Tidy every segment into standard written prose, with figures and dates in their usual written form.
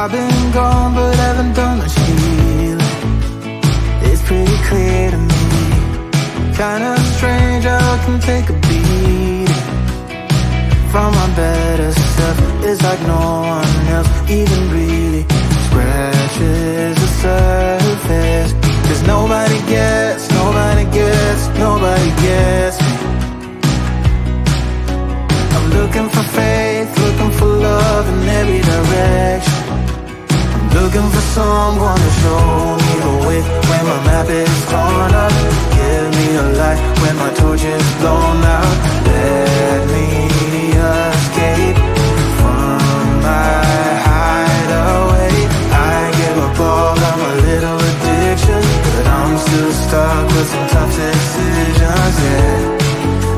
I've been gone but haven't done much healing. It's pretty clear to me, kinda strange how I can take a beating from my better self. It's like no one else even really scratches the surface. Cause nobody gets, nobody gets, nobody gets me. I'm looking for faith, looking for love in every direction. I'm looking for someone to show me the way when my map is torn up. Give me a light when my torch is blown out. Let me escape from my hideaway. I give up all of my little addictions, but I'm still stuck with some tough decisions, yeah.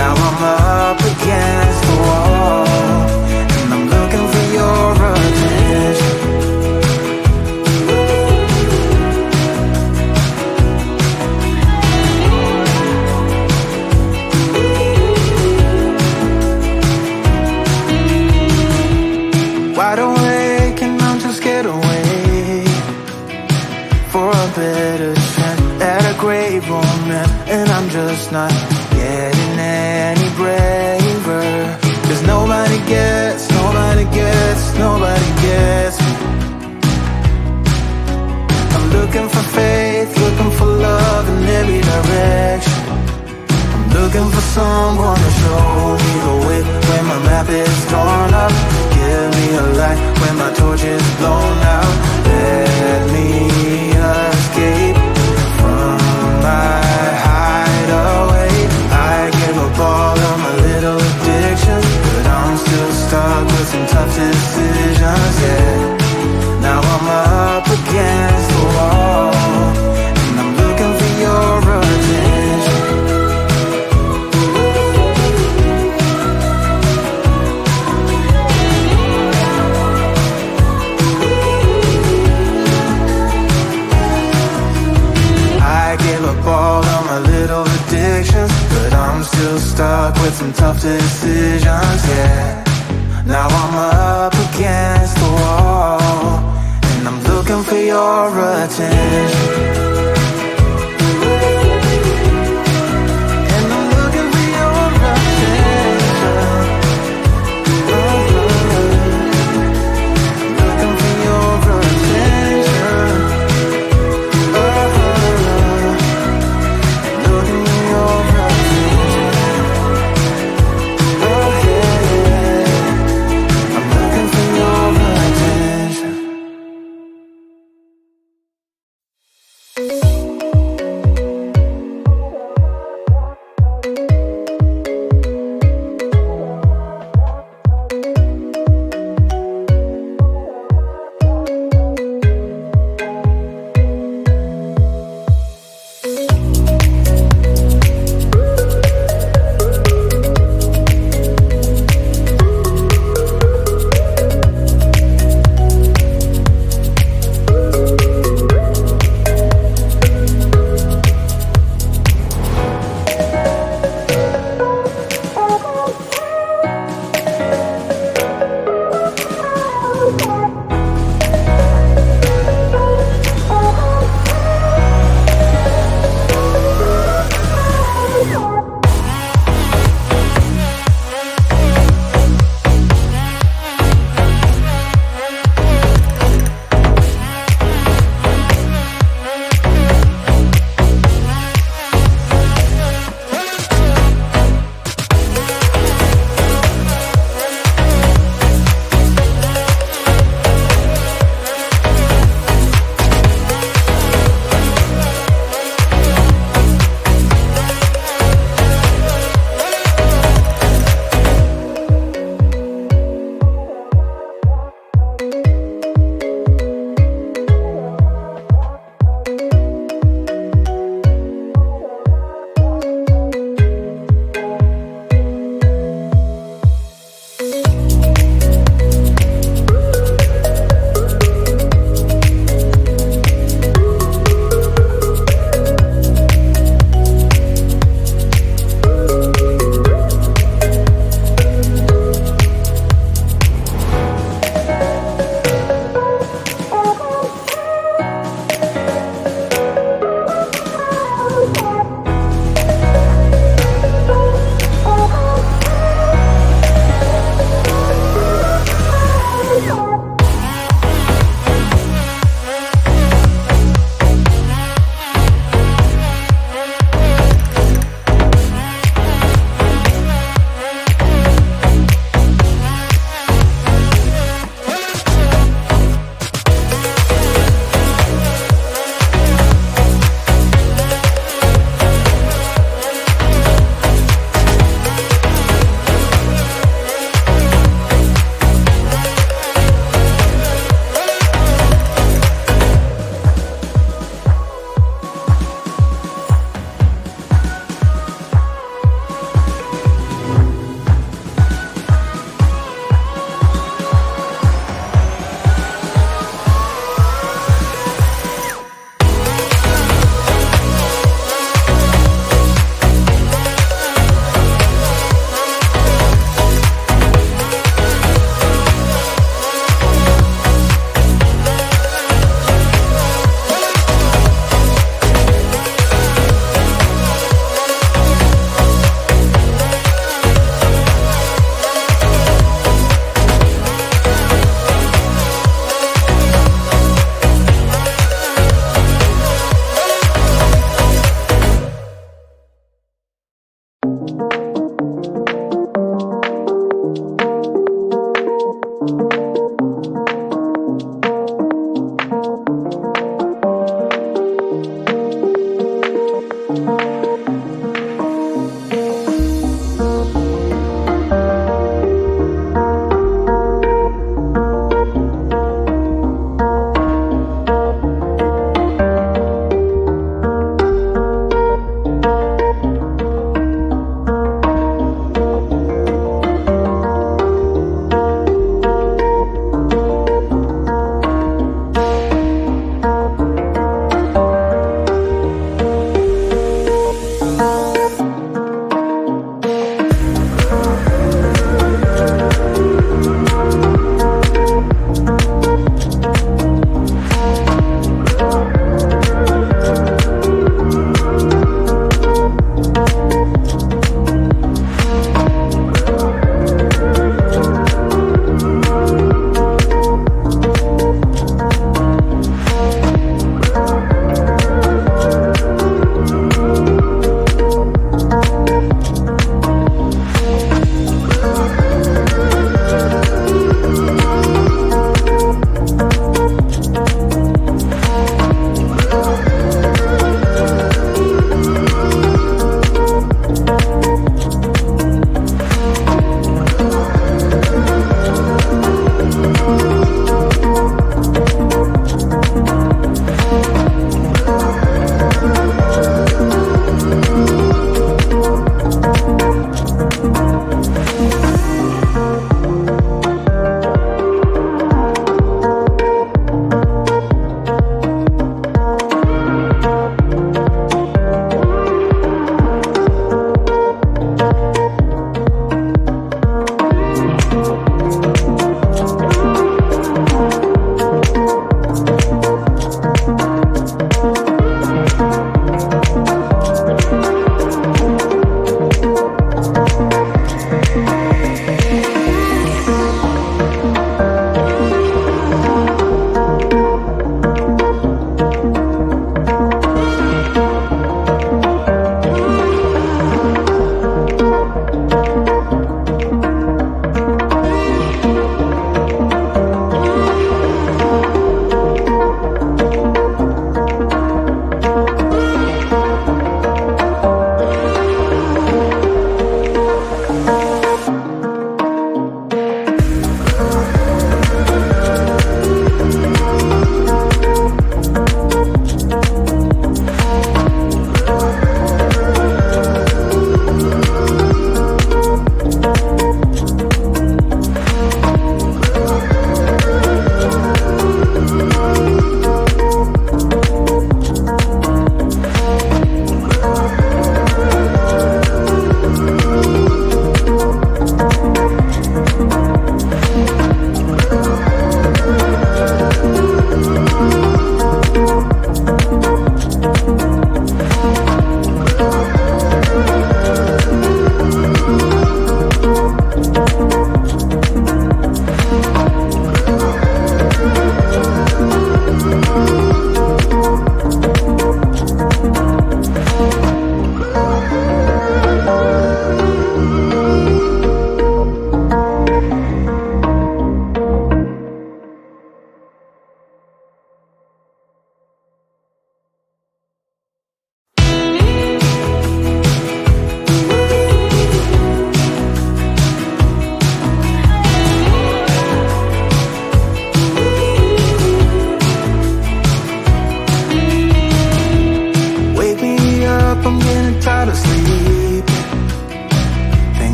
Now I'm up against the wall, and I'm looking for your attention. Wide awake and I'm too scared away for a better chance at a great romance, and I'm just not getting any braver. Cause nobody gets, nobody gets, nobody gets me. I'm looking for faith, looking for love in every direction. I'm looking for someone to show me the way when my map is torn up. Give me a light when my torch is blown out. Let me escape from my hideaway. I give up all of my little addictions, but I'm still stuck with some tough decisions, yeah. Now I'm up against the wall, and I'm looking for your attention. I give up all of my little addictions, but I'm still stuck with some tough decisions, yeah. Now I'm up against the wall, and I'm looking for your attention.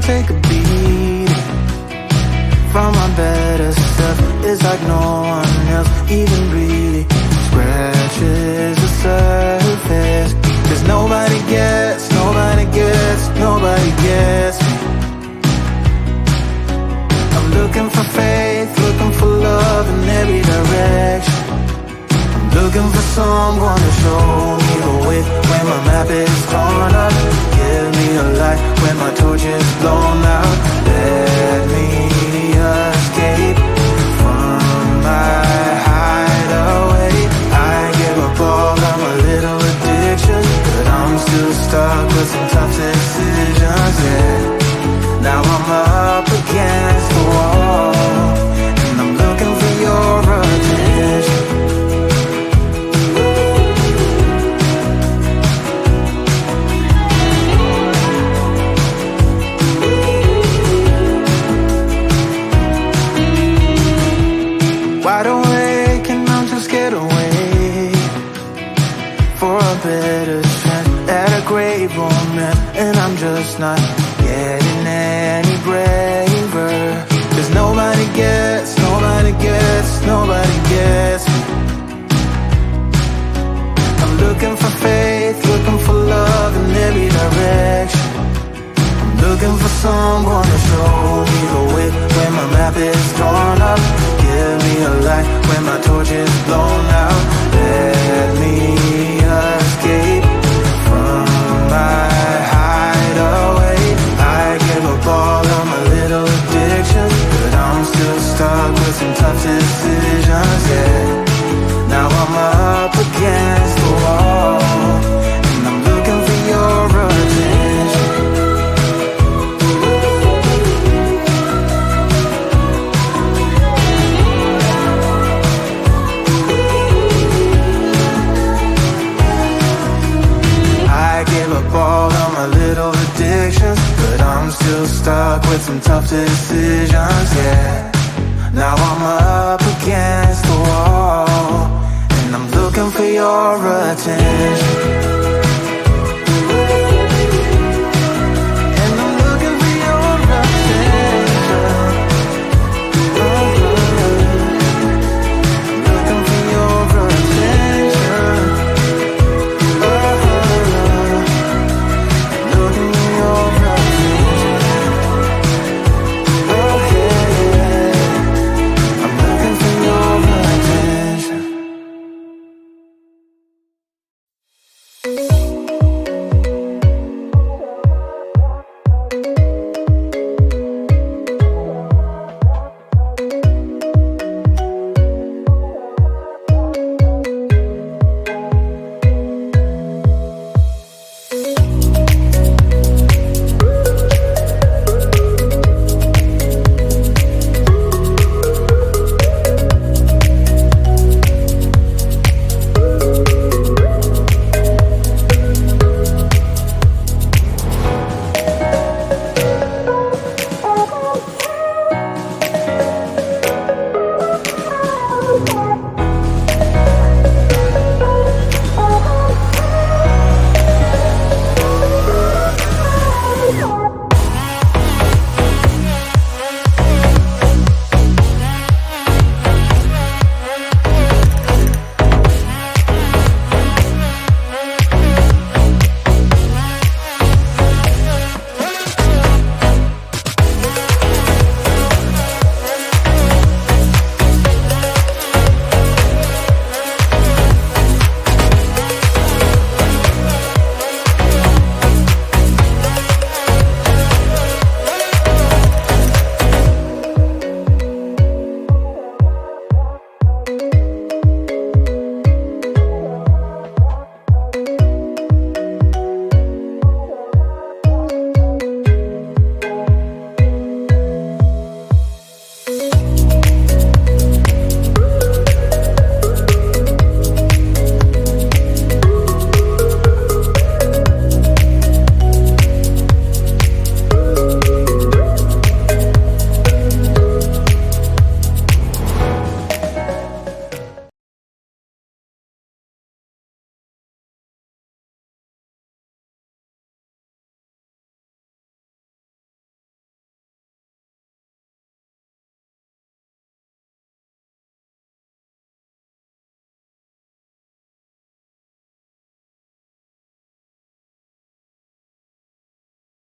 take a beat from my better self. It's like no one else even really scratches the surface. 'Cause nobody gets me. I'm looking for faith, looking for love in every direction. I'm looking for someone to show me the way when my map is torn up. Give me a light when my torch is blown out. Let me escape from my hideaway. I give up all of my little addictions, but I'm still stuck with some tough decisions, yeah. Now I'm up against the wall, and I'm looking for your attention. Wide awake and I'm too scared to wait for a better chance at a great romance, and I'm just not getting any braver. 'Cause nobody gets me. I'm looking for faith, looking for love in every direction. I'm looking for someone to show me the way when my map is torn up. Give me a light when my torch is blown out. Let me escape from my hideaway. I give up all of my little addictions, but I'm still stuck with some tough decisions, yeah. Now I'm up against the wall, and I'm looking for your attention. I give up all of my little addictions, but I'm still stuck with some tough decisions, yeah. Now I'm up against the wall, and I'm looking for your attention. And I'm looking for your attention. Looking for your attention. Looking for your attention. I'm looking for your attention.